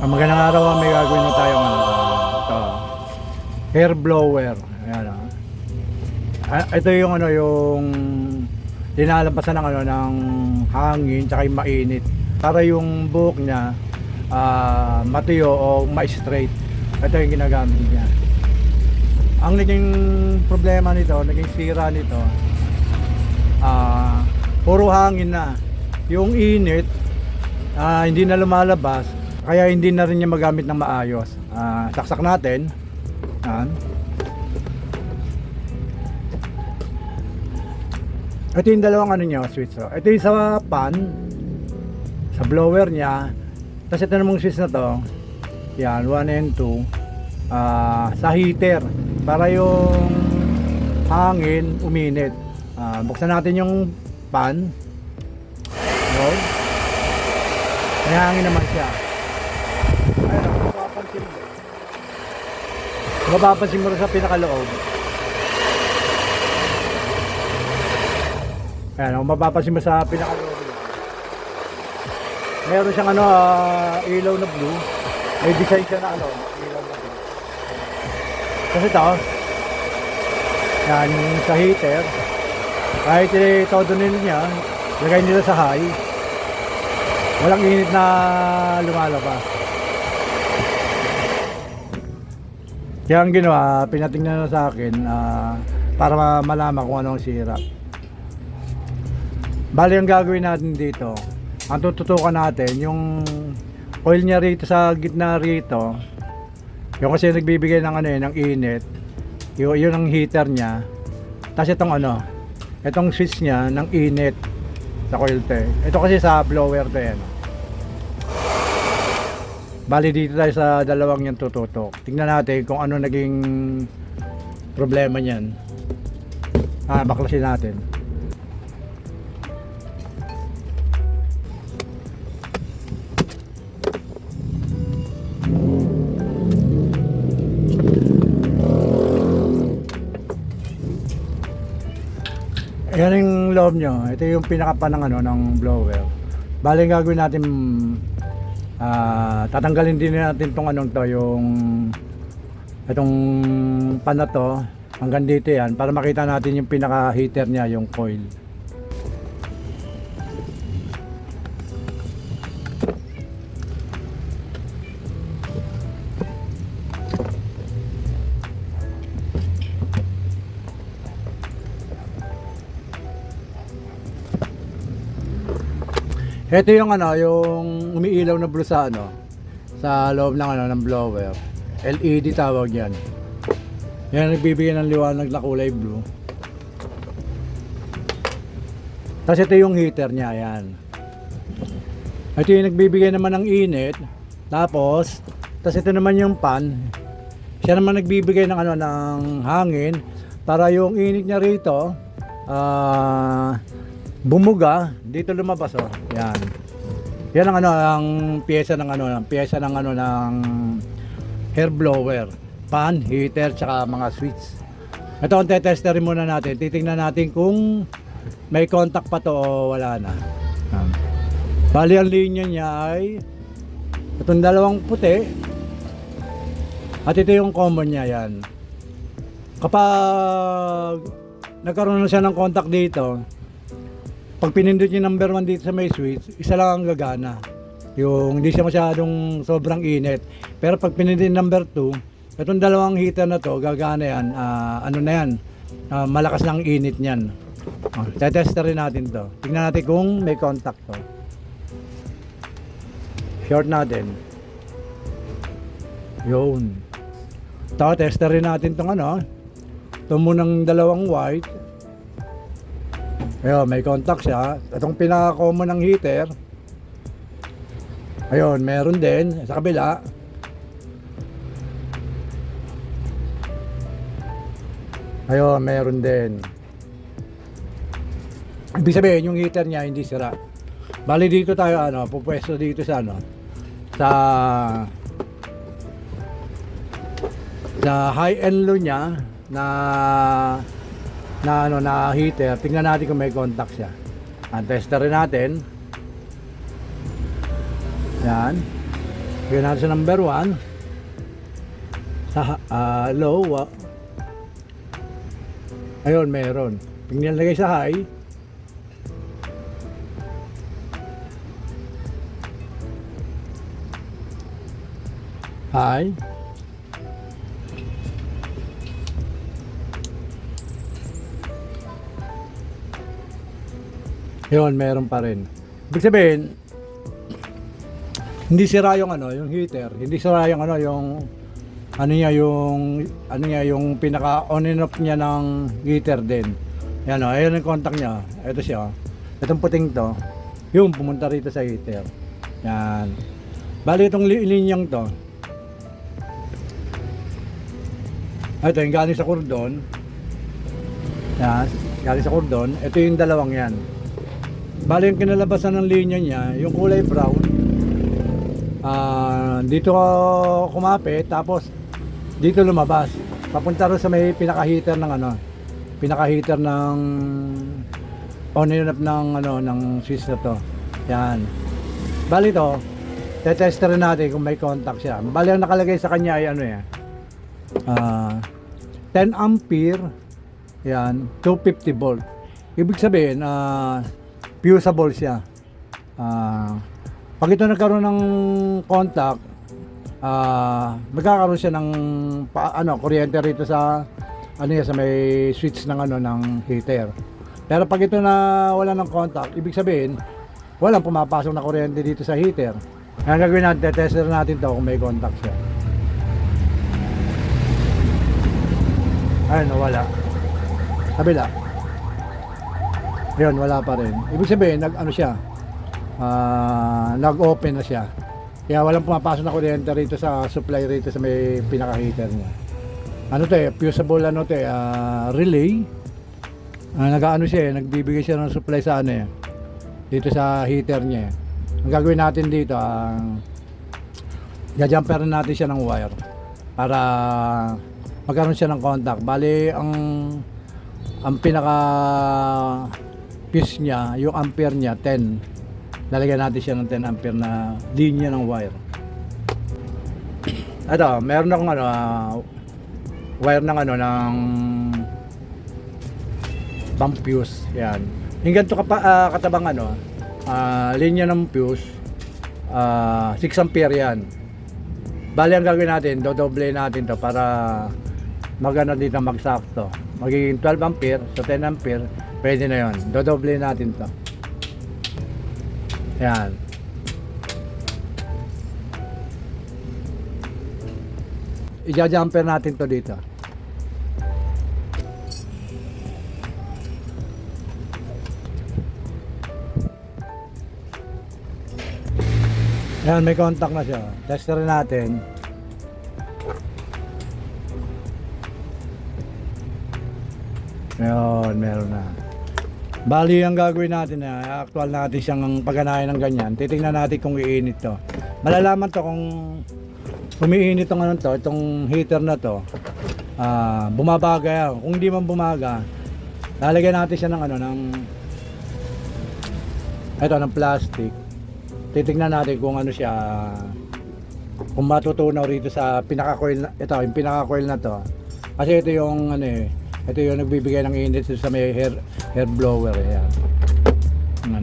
Magandang araw, may gagawin na tayo ito, hair blower. Ayan, ito yung yung linalabasan ng ng hangin tsaka yung mainit para yung buhok niya matuyo o ma-straight. Ito yung ginagamit niya. Ang naging problema nito, naging sira nito, puro hangin na. Yung init hindi na lumalabas, kaya hindi na rin niya magamit ng maayos. Saksak natin. Yan. Ito yung dalawang niya, switch. Ito yung sa pan, sa blower niya. Tapos ito namang switch na to, yan, 1 and 2, sa heater, para yung hangin uminit. Buksan natin yung pan. Yun. May hangin naman siya. Ayun, mapapansin mo rin sa pinakaloob. Ayan, mapapansin mo sa pinakaloob. Meron siyang ilaw na blue. May design siya na ilaw na blue. Kasi ito, yan, sa heater, kahit todo niya, lagay nila sa high, walang init na lumalabas. Kaya ang ginawa, pinatingnan na sa akin para malaman kung anong sira. Bali, ang gagawin natin dito, ang tututukan natin yung oil niya rito sa gitna rito, yung kasi nagbibigay ng ng init, yun ang heater niya. Tapos itong switch niya ng init sa coil te. Ito kasi sa blower te. Bali, dito tayo sa dalawang yan tututok. Tingnan natin kung ano naging problema niyan. Baklasin natin. Ayan yung loob nyo. Ito yung pinakapan ng blower. Bali, gagawin natin, tatanggalin din natin itong itong pan na to hanggang dito yan, para makita natin yung pinaka heater nya, yung coil. Ito yung yung umiilaw na blue sa sa loob ng blower. LED tawag yan. Yan nagbibigay ng liwanag na kulay blue. Tapos ito yung heater niya, yan. Ito yung nagbibigay naman ng init. Tapos ito naman yung pan. Siya naman nagbibigay ng ng hangin para yung init niya rito bumuga dito, lumabas. Yan. Yan ang ang piyesa ng ng hair blower, pan, heater, tsaka mga switch. Ito ang tetesterin muna natin. Titingnan natin kung may contact pa to o wala na. Bali, ang linya niya ay itong dalawang puti at ito yung common niya, yan. Kapag nagkaroon na siya ng contact dito, pag pinindot yung number 1 dito sa may switch, isa lang ang gagana. Yung hindi siya masyadong sobrang init. Pero pag pinindot yung number 2, itong dalawang heater na to, gagana yan. Malakas na ang init niyan. Tetester rin natin to. Tingnan natin kung may contact to. Short natin. Yun. Ito, tester rin natin tong ito munang dalawang white. Ayun, may contact siya. Itong pinaka-common ng heater, ayun, meron din sa kabila. Ayun, meron din. Ibig sabihin, yung heater niya hindi sira. Bali, dito tayo pupwesto dito sa sa high and low niya na heater. Tingnan natin kung may contact siya. Tester rin natin. Yan. Lagyan natin sa number 1. Sa low. Ayun, meron. Pag nilagay sa high, high, yun, meron pa rin. Ibig sabihin, hindi sira yung ano, yung heater, hindi sira yung ano, yung yung pinaka on and off niya ng heater din. Yan o, ayun yung contact niya. Ito siya. Itong puting to, yung pumunta rito sa heater. Yan. Bali itong linyang to. Ito yung galing sa cordon. Yan, galing sa cordon. Ito yung dalawang yan. Bali yung kinalabasan ng linya niya, yung kulay brown. Dito kumapit, tapos dito lumabas. Papunta rin sa may pinaka-heater ng ano, pinaka-heater ng on and off ng ano, ng switch na to. Yan. Bali to, tetester natin kung may contact siya. Bali ang nakalagay sa kanya ay ano yan. 10 ampere. Yan, 250 volt. Ibig sabihin, fusible siya. Pag ito nagkaroon ng contact, magkakaroon siya ng kuryente rito sa sa may switch ng ng heater. Pero pag ito na wala ng contact, ibig sabihin walang pumapasok na kuryente dito sa heater. Ang gagawin natin, tester natin to kung may contact siya. Ayun, wala. Kabila. Ayun, wala pa rin. Ibig sabihin, nag-open na siya. Kaya walang pumapasok na kuryente rito sa supply rito sa may pinaka-heater niya. Fusible relay. Nagbibigay siya ng supply sa dito sa heater niya. Ang gagawin natin dito, jumper natin siya ng wire para magkaroon siya ng contact. Bali, ang pinaka fuse niya, yung ampere niya 10. Lalagyan natin siya ng 10 ampere na linya ng wire. Ito, meron akong wire ng ng pump fuse. Yan. Yung ganito katabang linya ng fuse, 6 ampere yan. Bali ang gagawin natin, dodoble natin to para dito magsakto. Magiging 12 ampere, so 10 ampere, pwede na yon. Dodoble natin to. Yan. I-jumper natin to dito. Yan, may contact na siya. Tester natin. Ayun, meron na. Bali, ang gagawin natin actual natin siyang pagganahin ng ganyan. Titingnan natin kung iinit to. Malalaman to kung umiinit itong heater na to. Bumabaga yan. Kung hindi man bumaga, lalagyan natin siya ng ng plastic. Titingnan natin kung siya, kung matutunaw rito sa pinaka-coil yung pinaka-coil na to. Kasi ito yung ito yung nagbibigay ng init sa may hair blower. Ayan.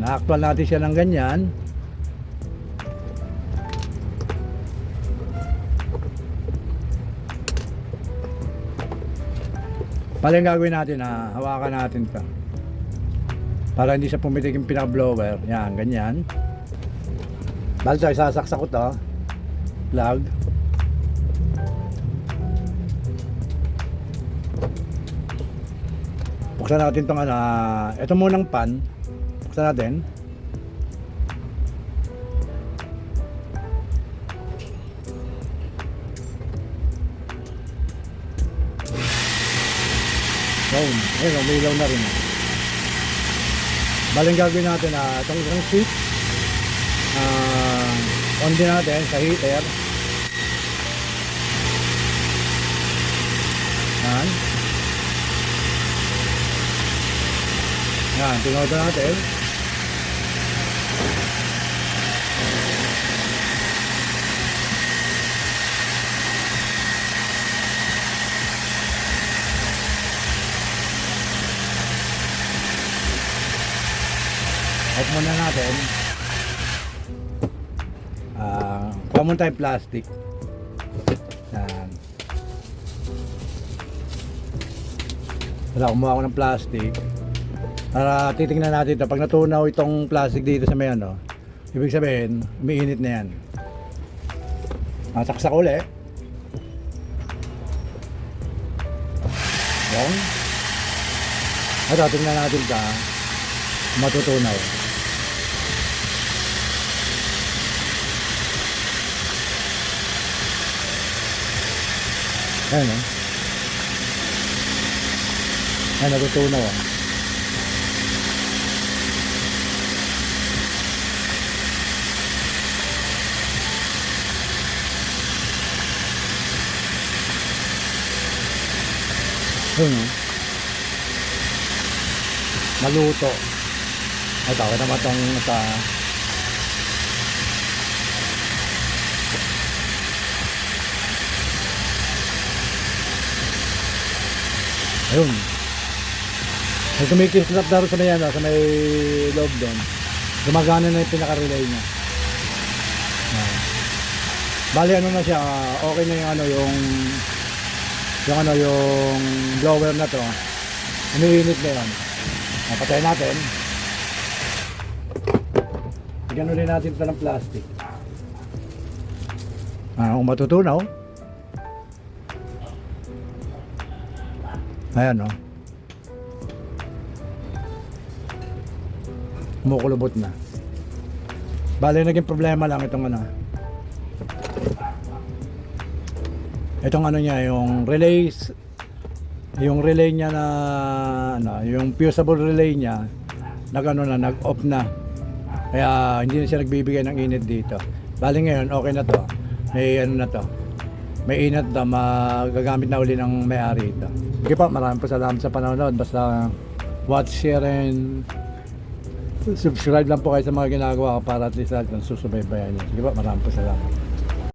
Na-actual natin siya ng ganyan. Pala yung gagawin natin, hawakan natin to para hindi siya pumitik yung pinaka-blower. Yan, ganyan. Bali ito, isasaksak ko to plug. Buksan natin itong ito munang pan. Buksan natin. Ayun, may ilaw na rin. Baling gagawin natin itong isang switch. On din natin sa heater. Yan. Yan, tinodo natin. muna natin. Kuha muna tayong plastic. Yan. Wala, kumuha ako ng plastic. Para titingnan natin ito. Pag natunaw itong plastic dito sa may ano, ibig sabihin, umiinit na yan. Saksak uli. Yan. Ito, tingnan natin ito. Matutunaw. Ayan o. Ayan, natutunaw o. Ayan o. Maluto. Ito, kita naman itong ayun. May kumikislap daro sa may ano, sa may loob doon. Gumagana na yung pinaka-relay niya. Bali ano na siya, okay na yung ano, yung blower na to. Umiinit na yun. Patayin natin. Bigyan ulit natin ito ng plastic. Kung matutunaw. Ayan o. Kumukulubot na. Bale, naging problema lang itong ano. Itong ano niya, yung relays. Yung relay niya na ano, yung fusible relay niya nag-off na. Kaya hindi na siya nagbibigay ng init dito. Bali ngayon, okay na to. May ano na to. May init na magagamit na uli ng may-ari ito. Okay po, maraming po salamat sa panonood. Basta watch, share, and subscribe lang po kayo sa mga ginagawa ko para at least susubaybayan niyo. Sige po, maraming po salamat.